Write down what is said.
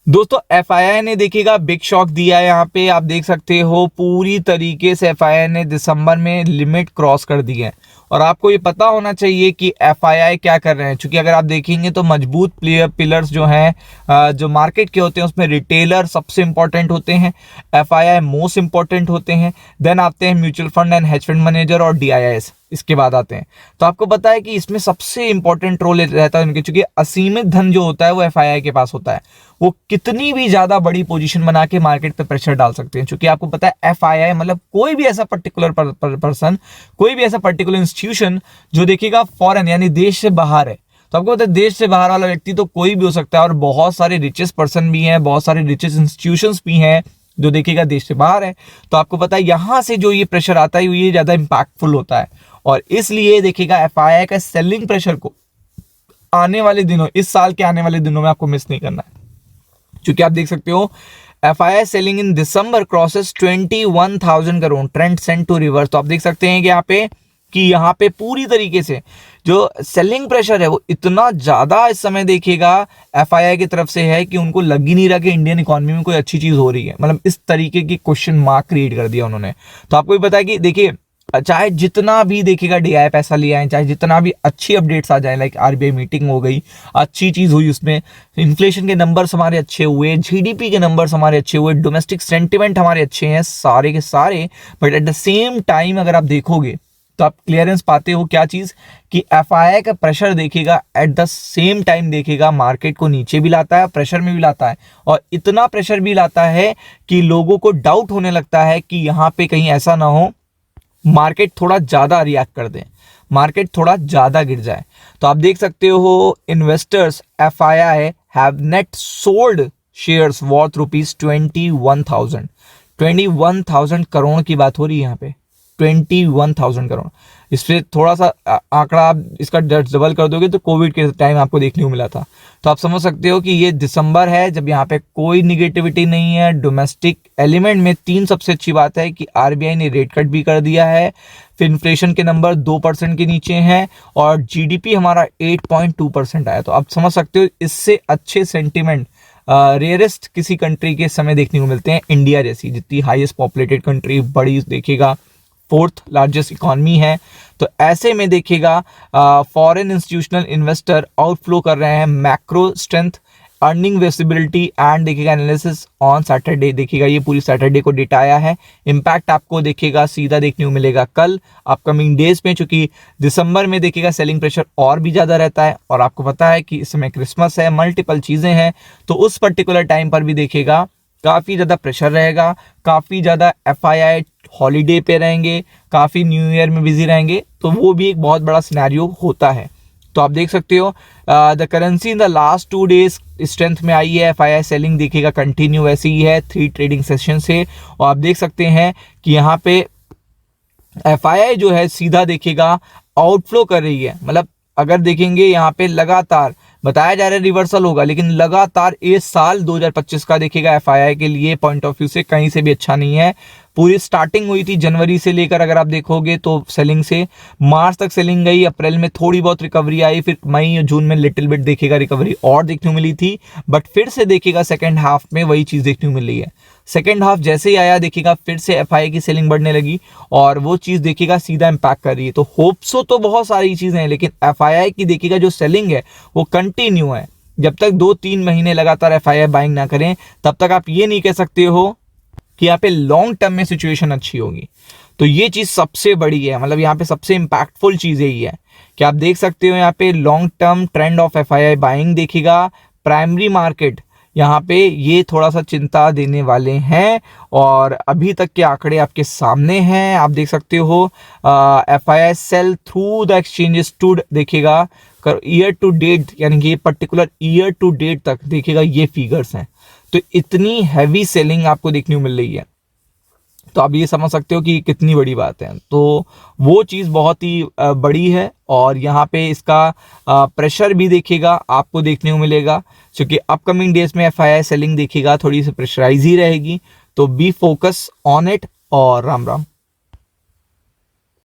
दोस्तों एफआईआई ने देखिएगा बिग शॉक दिया है। यहाँ पे आप देख सकते हो पूरी तरीके से एफआईआई ने दिसंबर में लिमिट क्रॉस कर दी है। और आपको ये पता होना चाहिए कि एफआईआई क्या कर रहे हैं, क्योंकि अगर आप देखेंगे तो मजबूत पिलर्स जो हैं जो मार्केट के होते हैं उसमें रिटेलर सबसे इंपॉर्टेंट होते हैं, एफआईआई मोस्ट इंपॉर्टेंट होते हैं, देन आते हैं mutual fund and hedge fund manager और डीआईआईएस इसके बाद आते हैं। तो आपको पता है कि इसमें सबसे इंपॉर्टेंट रोल रहता है उनके, क्योंकि असीमित धन जो होता है वो एफआईआई के पास होता है। वो कितनी भी ज्यादा बड़ी पोजीशन बना के मार्केट पे प्रेशर डाल सकते हैं, क्योंकि आपको पता है एफआईआई मतलब कोई भी ऐसा पर्टिकुलर पर्सन, कोई भी ऐसा पर्टिकुलर इंस्टीट्यूशन जो देखिएगा फॉरेन यानी देश से बाहर है। तो आपको पता है देश से बाहर वाला व्यक्ति तो कोई भी हो सकता है, और बहुत सारे रिचेस्ट पर्सन भी हैं, बहुत सारे रिचेस्ट इंस्टीट्यूशंस भी हैं जो देखिएगा देश से बाहर है। तो आपको पता है यहां से जो ये प्रेशर आता है ये ज्यादा इंपैक्टफुल होता है, और इसलिए देखिएगा एफआईआई का सेलिंग प्रेशर को आने वाले दिनों, इस साल के आने वाले दिनों में आपको मिस नहीं करना है। क्योंकि आप देख सकते हो FII selling in December crosses 21,000 crore, trend set to reverse. तो आप देख सकते हैं कि यहाँ पे पूरी तरीके से जो सेलिंग प्रेशर है वो इतना ज्यादा इस समय देखिएगा एफआईआई की तरफ से है कि उनको लग ही नहीं रहा कि इंडियन इकोनॉमी में कोई अच्छी चीज हो रही है। मतलब इस तरीके की क्वेश्चन मार्क क्रिएट कर दिया उन्होंने। तो आपको भी पता है कि देखिए चाहे जितना भी देखिएगा डीआई पैसा लिया है, चाहे जितना भी अच्छी अपडेट्स आ जाए, लाइक आरबीआई मीटिंग हो गई, अच्छी चीज हुई, उसमें इन्फ्लेशन के नंबर्स हमारे अच्छे हुए, जीडीपी के नंबर्स हमारे अच्छे हुए, डोमेस्टिक सेंटिमेंट हमारे अच्छे हैं सारे के सारे, but at the same time अगर आप देखोगे तो आप क्लियरेंस पाते हो क्या चीज कि एफआईआई का प्रेशर देखिएगा एट द सेम टाइम देखिएगा मार्केट को नीचे भी लाता है, प्रेशर में भी लाता है, और इतना प्रेशर भी लाता है कि लोगों को डाउट होने लगता है कि यहाँ पे कहीं ऐसा ना हो मार्केट थोड़ा ज्यादा रिएक्ट कर दे, मार्केट थोड़ा ज्यादा गिर जाए। तो आप देख सकते हो investors FII have net sold shares worth ₹21,000 crore की बात हो रही है यहाँ पे, 21,000 करोड़। इस पे थोड़ा सा आंकड़ा आप इसका डबल कर दोगे तो कोविड के टाइम आपको देखने को मिला था। तो आप समझ सकते हो कि ये दिसंबर है जब यहाँ पे कोई निगेटिविटी नहीं है। डोमेस्टिक एलिमेंट में तीन सबसे अच्छी बात है कि आरबीआई ने रेट कट भी कर दिया है, फिर इन्फ्लेशन के नंबर 2% के नीचे हैं, और जीडीपी हमारा 8.2% आया। तो आप समझ सकते हो इससे अच्छे सेंटिमेंट रेयरेस्ट किसी कंट्री के समय देखने को मिलते हैं। इंडिया जैसी जितनी हाईएस्ट पॉपुलेटेड कंट्री, बड़ी देखिएगा 4th लार्जेस्ट इकॉनमी है, तो ऐसे में देखिएगा फॉरेन इंस्टीट्यूशनल इन्वेस्टर आउटफ्लो कर रहे हैं। Macro strength, earning visibility and देखिएगा एनालिसिस ऑन सैटरडे, देखिएगा ये पूरी सैटरडे को डेटा आया है। इम्पैक्ट आपको देखिएगा सीधा देखने को मिलेगा कल अपकमिंग डेज में, चूंकि दिसंबर में देखिएगा सेलिंग प्रेशर और भी ज्यादा रहता है, और आपको पता है कि इस समय क्रिसमस है, मल्टीपल चीजें हैं, तो उस पर्टिकुलर टाइम पर भी देखिएगा काफी ज्यादा प्रेशर रहेगा, काफी ज्यादा एफआईआई हॉलीडे पे रहेंगे, काफी न्यू ईयर में बिजी रहेंगे, तो वो भी एक बहुत बड़ा सिनेरियो होता है। तो आप देख सकते हो the currency in the last 2 days strength में आई है। एफआईआई सेलिंग देखिएगा कंटिन्यू ऐसी ही है 3 ट्रेडिंग सेशन से, और आप देख सकते हैं कि यहाँ पे एफआईआई जो है सीधा देखिएगा आउटफ्लो कर रही है। मतलब अगर देखेंगे यहाँ पे लगातार बताया जा रहा है रिवर्सल होगा, लेकिन लगातार इस साल 2025 का देखिएगा एफआईआई के लिए पॉइंट ऑफ व्यू से कहीं से भी अच्छा नहीं है। पूरी स्टार्टिंग हुई थी जनवरी से लेकर, अगर आप देखोगे तो सेलिंग से मार्च तक सेलिंग गई, अप्रैल में थोड़ी बहुत रिकवरी आई, फिर मई और जून में लिटिल बिट देखिएगा रिकवरी और देखने को मिली थी, बट फिर से देखिएगा सेकेंड हाफ में वही चीज देखने को मिल रही है। सेकेंड हाफ जैसे ही आया देखिएगा फिर से एफआईआई की सेलिंग बढ़ने लगी, और वो चीज देखिएगा सीधा इम्पैक्ट कर रही है। तो होप्सो तो बहुत सारी चीजें हैं, लेकिन एफआईआई की देखिएगा जो सेलिंग है वो कंटिन्यू है। जब तक 2-3 महीने लगातार एफआईआई बाइंग ना करें तब तक आप ये नहीं कह सकते हो कि यहाँ पे लॉन्ग टर्म में सिचुएशन अच्छी होगी। तो ये चीज सबसे बड़ी है, मतलब यहाँ पे सबसे इंपैक्टफुल चीज यही है कि आप देख सकते हो यहाँ पे long term trend of FII buying देखिएगा। प्राइमरी मार्केट यहाँ पे ये थोड़ा सा चिंता देने वाले हैं, और अभी तक के आंकड़े आपके सामने हैं, आप देख सकते हो। FII sell through the exchanges to देखिएगा ईयर टू डेट, यानी कि ये पर्टिकुलर ईयर टू डेट तक देखिएगा ये फिगर्स हैं। तो इतनी हैवी सेलिंग आपको देखने को मिल रही है, तो आप ये समझ सकते हो कि कितनी बड़ी बात है। तो वो चीज़ बहुत ही बड़ी है, और यहाँ पे इसका प्रेशर भी देखिएगा आपको देखने को मिलेगा, क्योंकि अपकमिंग डेज में एफआईआई सेलिंग देखिएगा थोड़ी सी प्रेशराइज ही रहेगी। तो बी फोकस ऑन इट, और राम राम।